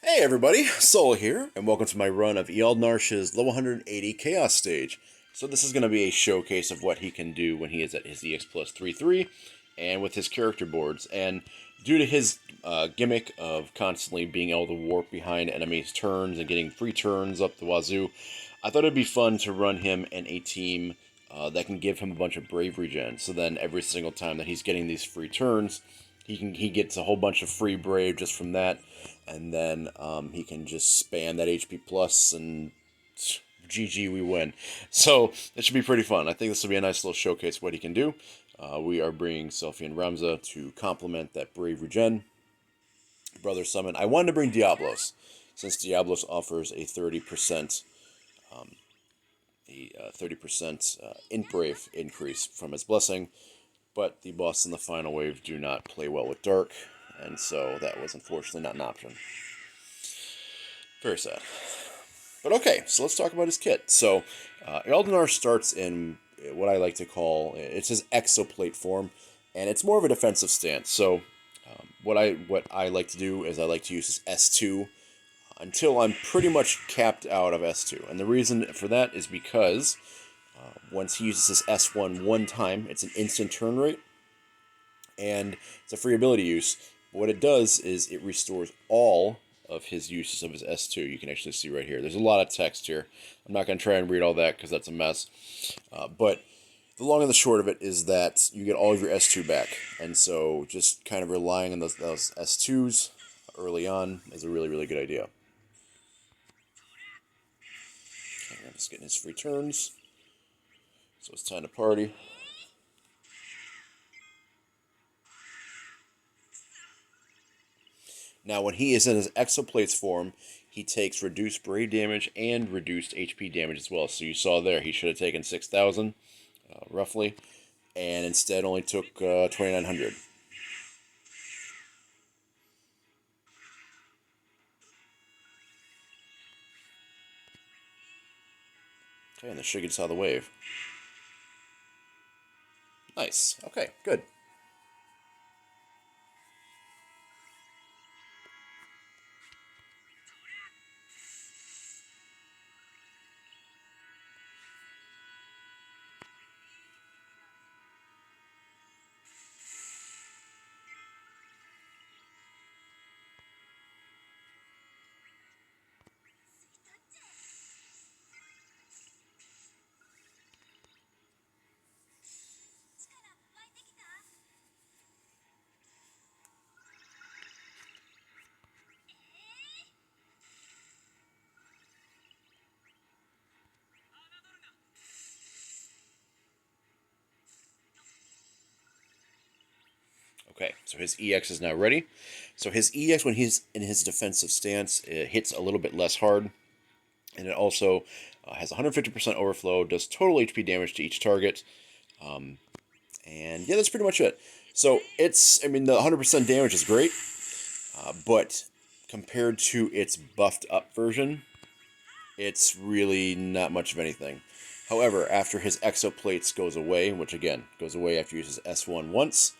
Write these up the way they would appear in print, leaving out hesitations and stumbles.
Hey everybody, Soul here, and welcome to my run of Eald'narche's level 180 Chaos stage. So this is going to be a showcase of what he can do when he is at his EX plus 3/3, and with his character boards. And due to his gimmick of constantly being able to warp behind enemies' turns and getting free turns up the wazoo, I thought it'd be fun to run him in a team that can give him a bunch of brave regen. So then every single time that he's getting these free turns, he gets a whole bunch of free brave just from that, and then he can just spam that HP plus and GG, we win. So it should be pretty fun. I think this will be a nice little showcase of what he can do. We are bringing Selfie and Ramza to complement that brave regen. Brother Summon. I wanted to bring Diablos, since Diablos offers a 30% um, a 30% int brave increase from his blessing. But the boss in the final wave do not play well with Dark, and so that was unfortunately not an option. Very sad. But okay, so let's talk about his kit. So, Eald'narche starts in what I like to call, it's his exoplate form, and it's more of a defensive stance. So, what I like to do is I like to use his S2 until I'm pretty much capped out of S2. And the reason for that is because once he uses his S1 one time, it's an instant turn rate, and it's a free ability use. But what it does is it restores all of his uses of his S2. You can actually see right here. There's a lot of text here. I'm not going to try and read all that because that's a mess. But the long and the short of it is that you get all of your S2 back. And so just kind of relying on those S2s early on is a really, really good idea. Okay, I'm just getting his free turns. So it's time to party. Now, when he is in his exoplates form, he takes reduced brave damage and reduced HP damage as well. So you saw there, he should have taken 6,000, roughly, and instead only took 2,900. Okay, and the Shigen saw the wave. Nice. Okay, good. Okay, so his EX is now ready. So his EX, when he's in his defensive stance, it hits a little bit less hard. And it also has 150% overflow, does total HP damage to each target. And yeah, that's pretty much it. So I mean, the 100% damage is great, but compared to its buffed up version, it's really not much of anything. However, after his exoplates goes away, which again goes away after he uses S1 once,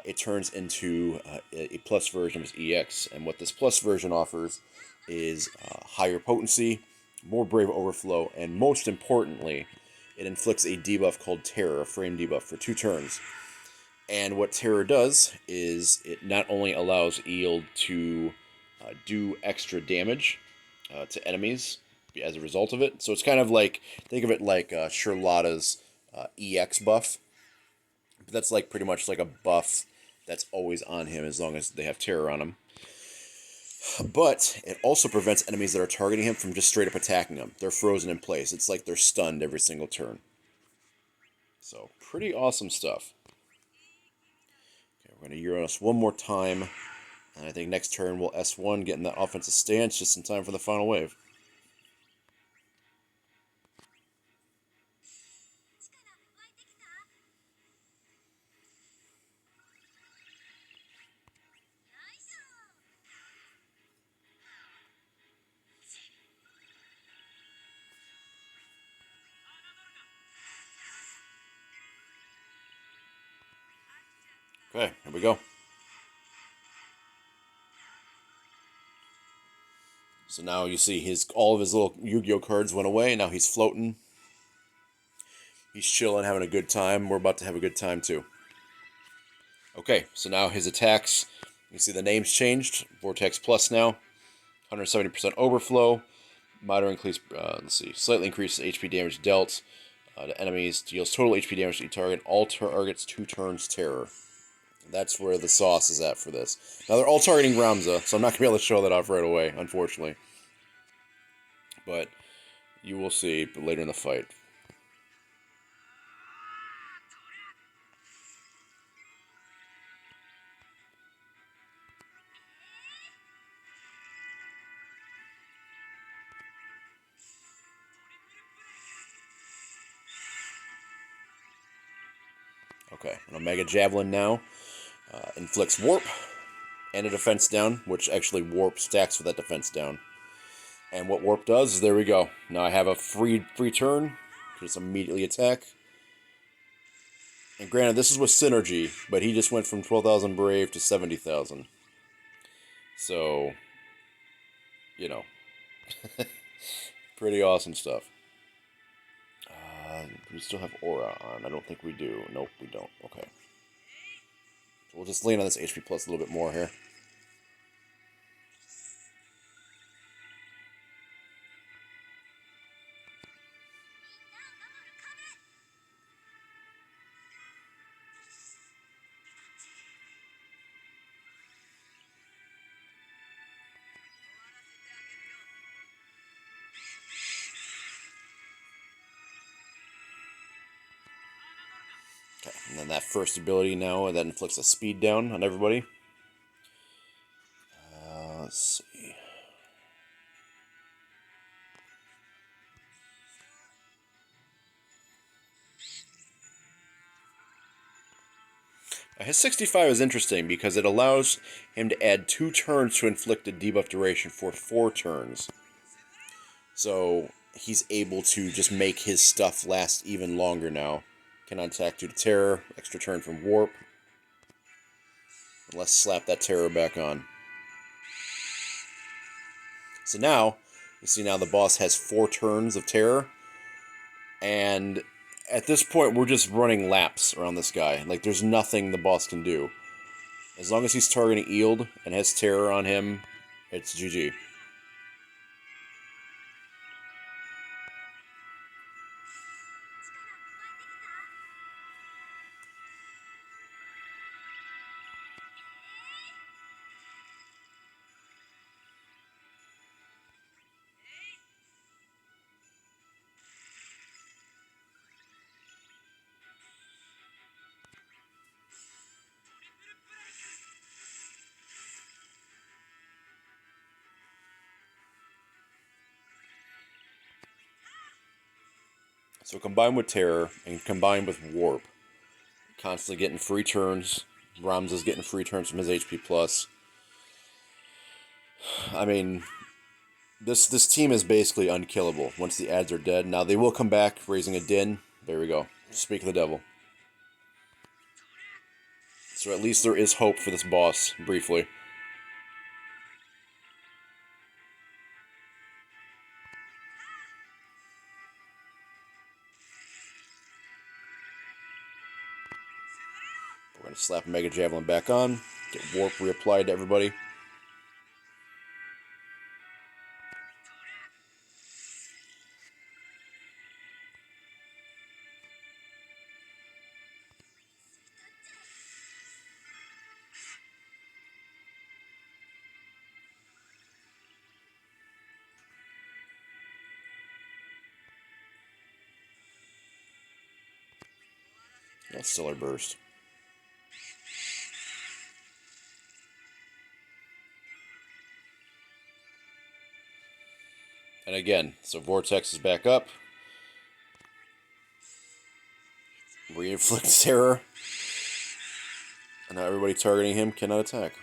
it turns into a plus version of his EX. And what this plus version offers is higher potency, more brave overflow, and most importantly, it inflicts a debuff called Terror, a frame debuff, for 2 turns. And what Terror does is it not only allows Eald to do extra damage to enemies as a result of it. So it's kind of like, think of it like Charlotta's EX buff. But that's like pretty much like a buff that's always on him as long as they have Terror on him. But it also prevents enemies that are targeting him from just straight up attacking him. They're frozen in place. It's like they're stunned every single turn. So, pretty awesome stuff. Okay, we're going to Uranus one more time. And I think next turn we'll S1, get in that offensive stance just in time for the final wave. Okay, here we go. So now you see all of his little Yu-Gi-Oh cards went away. Now he's floating. He's chilling, having a good time. We're about to have a good time too. Okay, so now his attacks, you see the names changed. Vortex Plus now, 170% overflow, moderate increase, let's see, slightly increases HP damage dealt to enemies, deals total HP damage to each target, all targets 2 turns terror. That's where the sauce is at for this. Now they're all targeting Ramza, so I'm not going to be able to show that off right away, unfortunately. But you will see later in the fight. Okay, an Omega Javelin now. Inflicts Warp and a defense down, which actually Warp stacks with that defense down. And what Warp does is, there we go. Now I have a free turn. Just immediately attack. And granted, this is with Synergy, but he just went from 12,000 Brave to 70,000. So, you know, pretty awesome stuff. We still have Aura on. I don't think we do. Nope, we don't. Okay. So we'll just lean on this HP plus a little bit more here. Okay, and then that first ability now, that inflicts a speed down on everybody. Let's see. His 65 is interesting because it allows him to add 2 turns to inflicted debuff duration for 4 turns. So he's able to just make his stuff last even longer now. Cannot attack due to terror, extra turn from warp. And let's slap that terror back on. So now, you see now the boss has 4 turns of terror. And at this point, we're just running laps around this guy. Like, there's nothing the boss can do. As long as he's targeting Eald and has terror on him, it's GG. So combined with terror and combined with warp, constantly getting free turns. Ramza's getting free turns from his HP plus. I mean, this team is basically unkillable once the ads are dead. Now they will come back, raising a din. There we go. Speak of the devil. So at least there is hope for this boss, briefly. We're going to slap Mega Javelin back on. Get Warp reapplied to everybody. Stellar Burst. And again, so Vortex is back up. Reinflict terror. And now everybody targeting him cannot attack.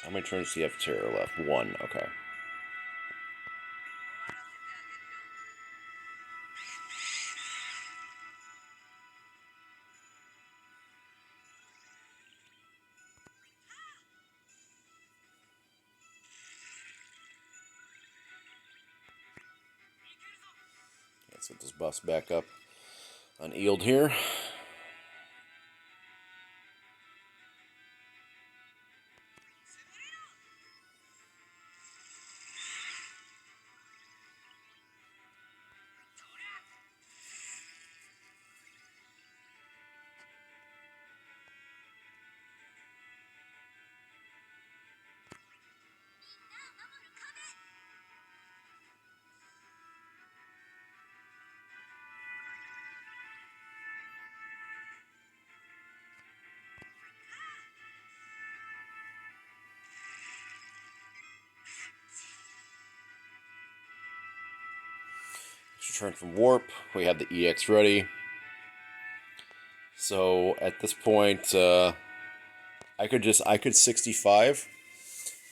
How many turns do you have terror left? 1, okay. Let's get those buffs back up on Eald here. Return from warp. We have the EX ready. So at this point, I could 65,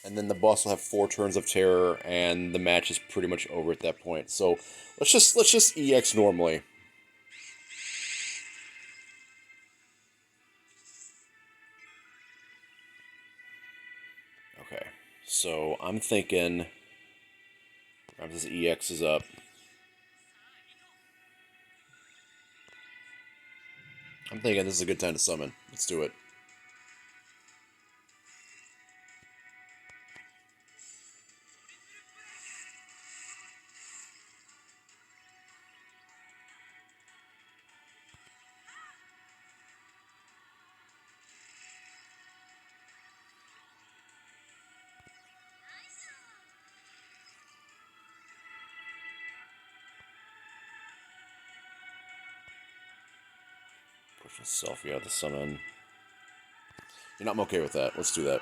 and then the boss will have 4 turns of terror, and the match is pretty much over at that point. So let's just EX normally. Okay, so I'm thinking this EX is up. I'm thinking this is a good time to summon. Let's do it. Push a selfie out of the summon. You know, I'm okay with that. Let's do that.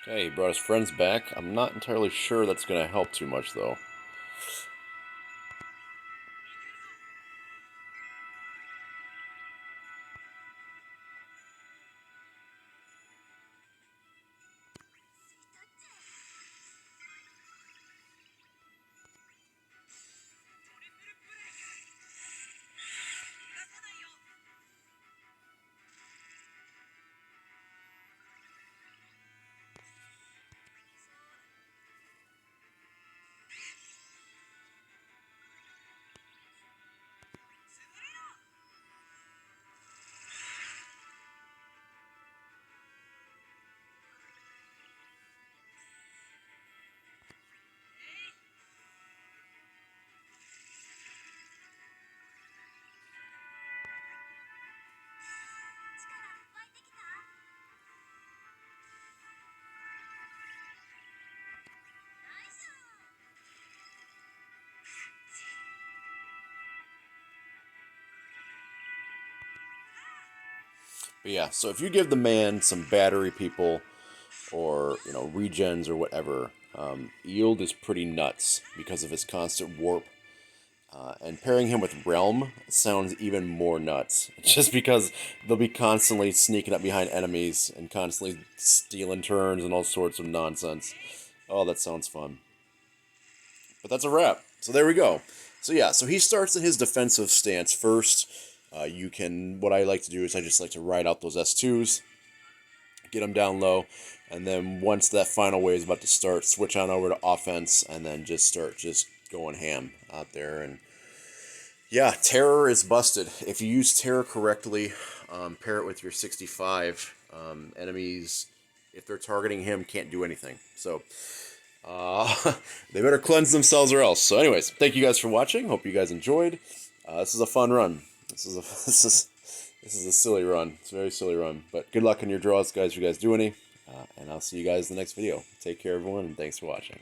Okay, he brought his friends back. I'm not entirely sure that's going to help too much, though. But yeah, so if you give the man some battery people or, you know, regens or whatever, Eald is pretty nuts because of his constant warp. And pairing him with Realm sounds even more nuts. Just because they'll be constantly sneaking up behind enemies and constantly stealing turns and all sorts of nonsense. Oh, that sounds fun. But that's a wrap. So there we go. So yeah, so he starts in his defensive stance first. What I like to do is I just like to ride out those S2s, get them down low, and then once that final wave is about to start, switch on over to offense, and then just start just going ham out there. And yeah, terror is busted. If you use terror correctly, pair it with your 65, enemies, if they're targeting him, can't do anything. So they better cleanse themselves or else. So anyways, thank you guys for watching. Hope you guys enjoyed. This is a fun run. This is a silly run. It's a very silly run. But good luck in your draws, guys, if you guys do any. And I'll see you guys in the next video. Take care, everyone, and thanks for watching.